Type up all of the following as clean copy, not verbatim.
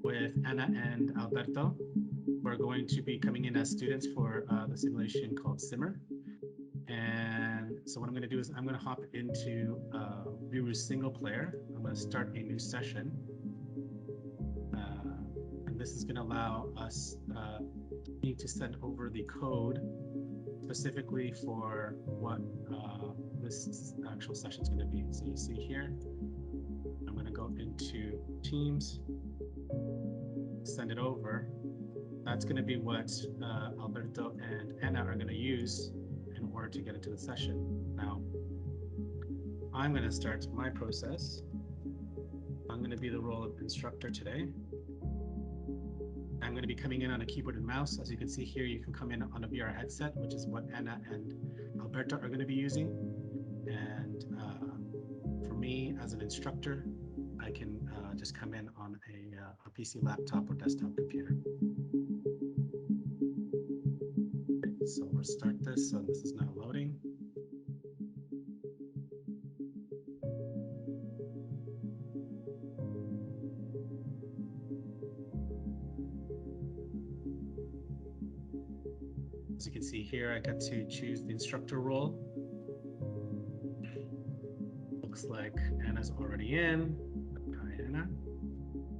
with Anna and Alberto. We're going to be coming in as students for the simulation called SIMUR. And so what I'm going to do is I'm going to hop into VIROO single player. I'm going to start a new session. And this is going to allow us me to send over the code specifically for what this actual session is going to be. So you see here, I'm going to go into Teams, send it over. That's going to be what Alberto and Anna are going to use in order to get into the session. Now, I'm going to start my process. I'm going to be the role of instructor today. I'm going to be coming in on a keyboard and mouse. As you can see here, you can come in on a VR headset, which is what Anna and Alberto are going to be using. And for me, as an instructor, I can just come in on a PC laptop or desktop computer. Okay, so we'll start this. So this is now loading. As you can see here, I got to choose the instructor role. Looks like Anna's already in. Hi, Anna.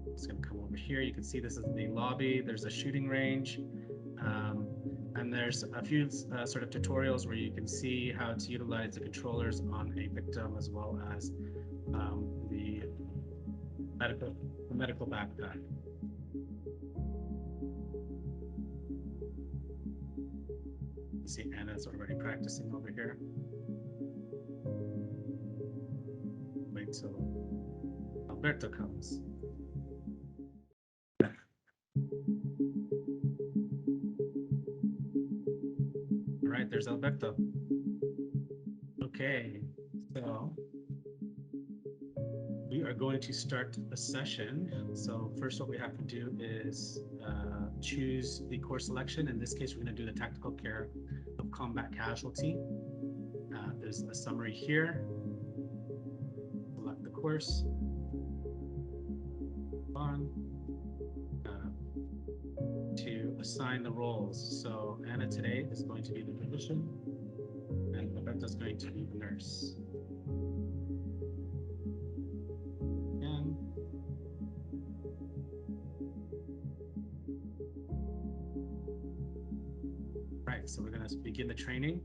It's going to come over here. You can see this is the lobby. There's a shooting range. And there's a few sort of tutorials where you can see how to utilize the controllers on a victim, as well as the medical backpack. You see Anna's already practicing over here. Wait till Alberto comes. All right, there's Alberto. Okay, so we are going to start the session. So first what we have to do is choose the course selection. In this case, we're going to do the tactical care of combat casualty. There's a summary here. Select the course. On to assign the roles. So Anna today is going to be the physician, and Roberta is going to be the nurse. And right, so we're going to begin the training.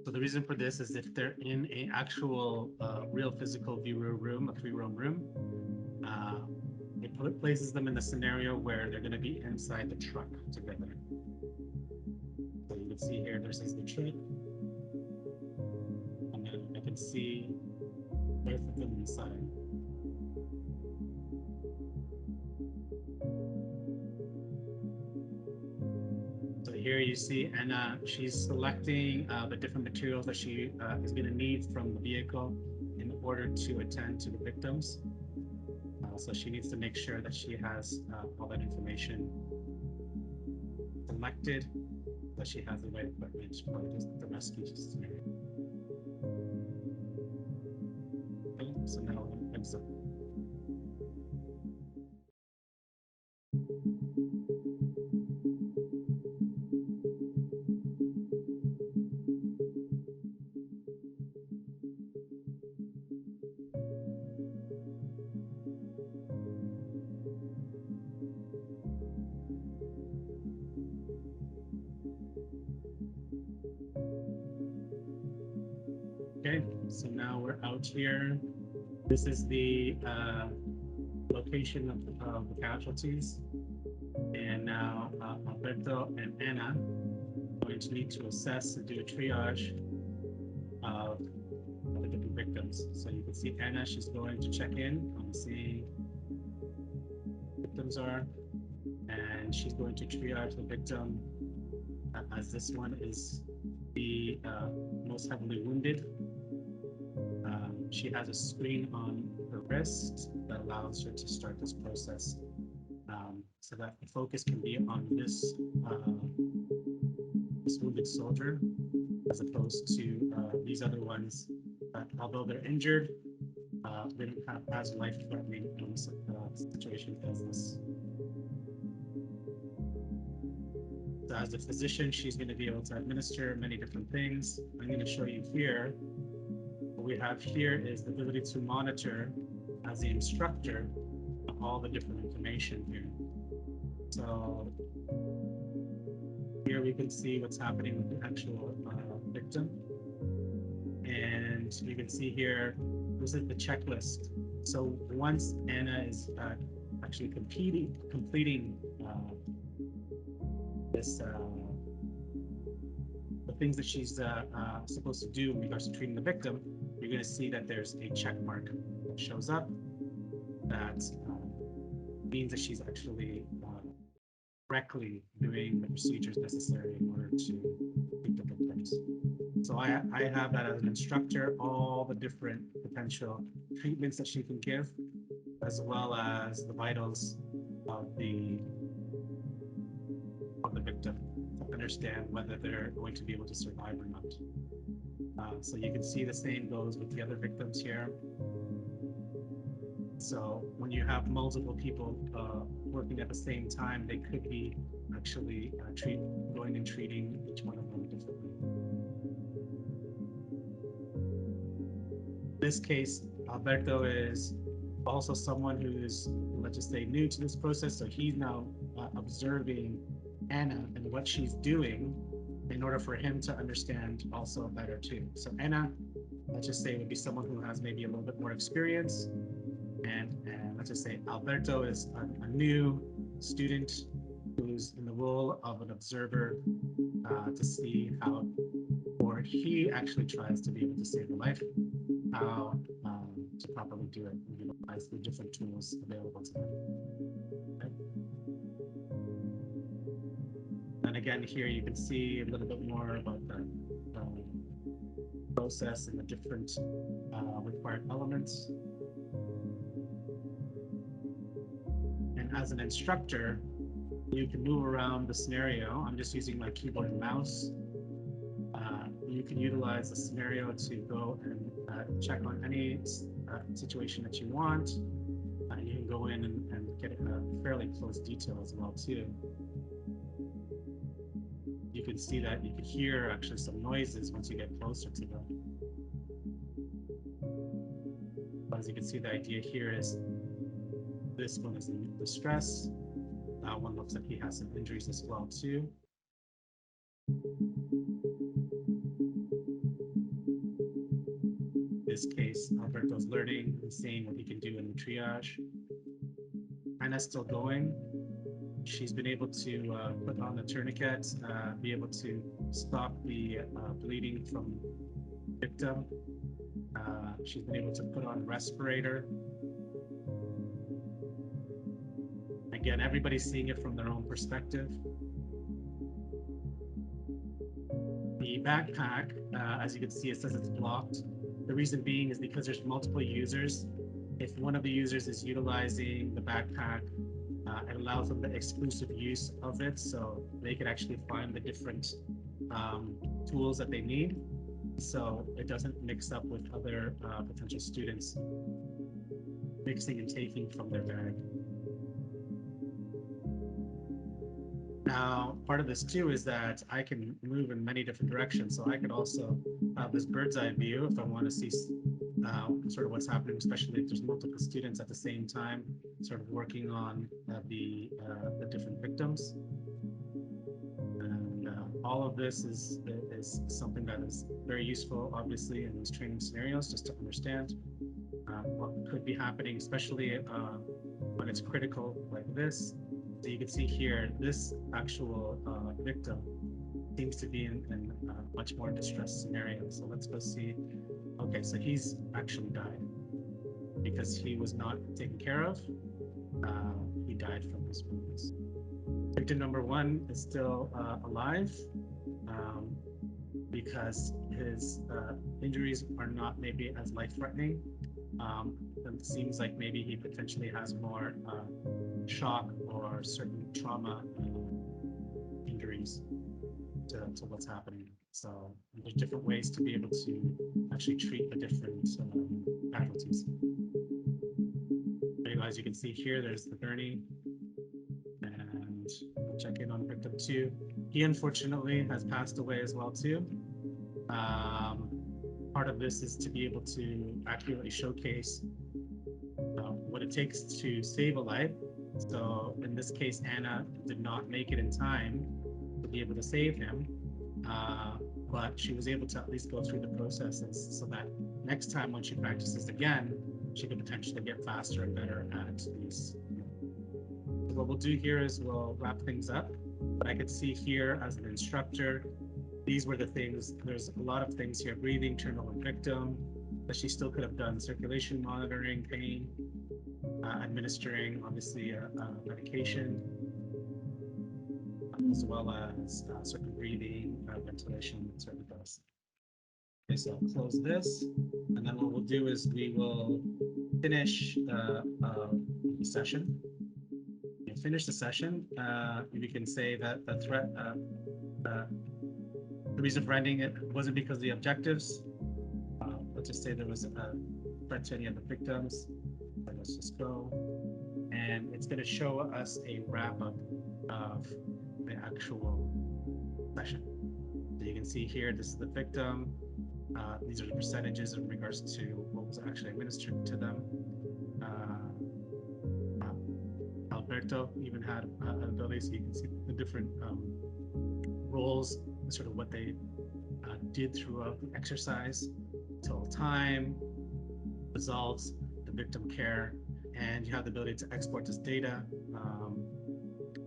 So the reason for this is if they're in an actual real physical VIROO room, a 3-room room, it places them in the scenario where they're going to be inside the truck together. So you can see here, this is the truck. And then I can see both of them inside. So here you see Anna, she's selecting the different materials that she is going to need from the vehicle in order to attend to the victims. So she needs to make sure that she has all that information selected, that she has the right equipment for the rescue scenario. Okay, so now let's Okay, so now we're out here. This is the location of the casualties. And now Alberto and Anna are going to need to assess and do a triage of the different victims. So you can see Anna, she's going to check in on seeing victims are, and she's going to triage the victim as this one is the most heavily wounded. She has a screen on her wrist that allows her to start this process, so that the focus can be on this wounded soldier, as opposed to these other ones that, although they're injured, they don't have as life-threatening situation as this. So as a physician, she's going to be able to administer many different things. I'm going to show you here. What we have here is the ability to monitor, as the instructor, all the different information here. So here we can see what's happening with the actual victim. And you can see here, this is the checklist. So once Anna is actually completing the things that she's supposed to do in regards to treating the victim, you're going to see that there's a check mark that shows up that means that she's actually correctly doing the procedures necessary in order to treat the victims. So I have that as an instructor, all the different potential treatments that she can give, as well as the vitals of the victim, to understand whether they're going to be able to survive or not. So you can see the same goes with the other victims here. So when you have multiple people working at the same time, they could be actually going and treating each one of them differently. In this case, Alberto is also someone who is, let's just say, new to this process. So he's now observing Anna and what she's doing in order for him to understand also better too. So Anna, let's just say, would be someone who has maybe a little bit more experience. And let's just say Alberto is a new student who's in the role of an observer to see how, or he actually tries to be able to save a life, how to properly do it and utilize the different tools available to them. Okay. And again, here you can see a little bit more about the process and the different required elements. And as an instructor, you can move around the scenario. I'm just using my keyboard and mouse. You can utilize the scenario to go and check on any situation that you want. You can go in and get fairly close detail as well too. You can see that you can hear actually some noises once you get closer to them. But as you can see, the idea here is this one is in distress. That one looks like he has some injuries as well too. In this case, Alberto's learning and seeing what he can do in the triage. Anna's still going. She's been able to put on the tourniquet, be able to stop the bleeding from the victim. She's been able to put on a respirator. Again, everybody's seeing it from their own perspective. The backpack, as you can see, it says it's blocked. The reason being is because there's multiple users. If one of the users is utilizing the backpack, it allows them the exclusive use of it, so they can actually find the different tools that they need, so it doesn't mix up with other potential students mixing and taking from their bag. Now, part of this too is that I can move in many different directions. So I could also have this bird's eye view if I want to see sort of what's happening, especially if there's multiple students at the same time, sort of working on the different victims. And all of this is something that is very useful, obviously, in these training scenarios, just to understand what could be happening, especially when it's critical like this. So you can see here, this actual victim seems to be in a much more distressed scenario. So let's go see. Okay, so he's actually died because he was not taken care of. He died from his wounds. Victim number one is still alive because his injuries are not maybe as life-threatening. it seems like maybe he potentially has more shock or certain trauma injuries to what's happening. So there's different ways to be able to actually treat the different casualties. As you can see here, there's the gurney, and we'll check in on victim 2. He unfortunately has passed away as well too. Part of this is to be able to accurately showcase what it takes to save a life. So in this case, Anna did not make it in time to be able to save him, but she was able to at least go through the processes so that next time when she practices again, she could potentially get faster and better at these. So what we'll do here is we'll wrap things up. But I could see here as an instructor, these were the things. There's a lot of things here: breathing, turnover victim, but she still could have done circulation monitoring, pain, administering obviously medication, as well as certain breathing, ventilation, certain things. Okay, so I'll close this, and then what we'll do is we will finish the session. You finish the session, we can say that the threat, the reason for ending it wasn't because of the objectives. Let's just say there was a threat to any of the victims. Let's just go, and it's going to show us a wrap up of the actual session. So you can see here, this is the victim. These are the percentages in regards to what was actually administered to them. Alberto even had an ability, so you can see the different roles, sort of what they did throughout the exercise, total time, results, the victim care, and you have the ability to export this data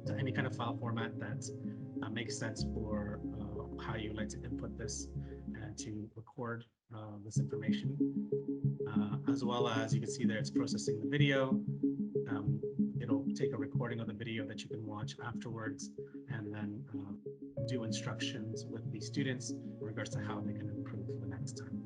to any kind of file format that makes sense for how you like to input this and to record this information. As well as you can see there, it's processing the video. It'll take a recording of the video that you can watch afterwards, and then do instructions with the students in regards to how they can improve for the next time.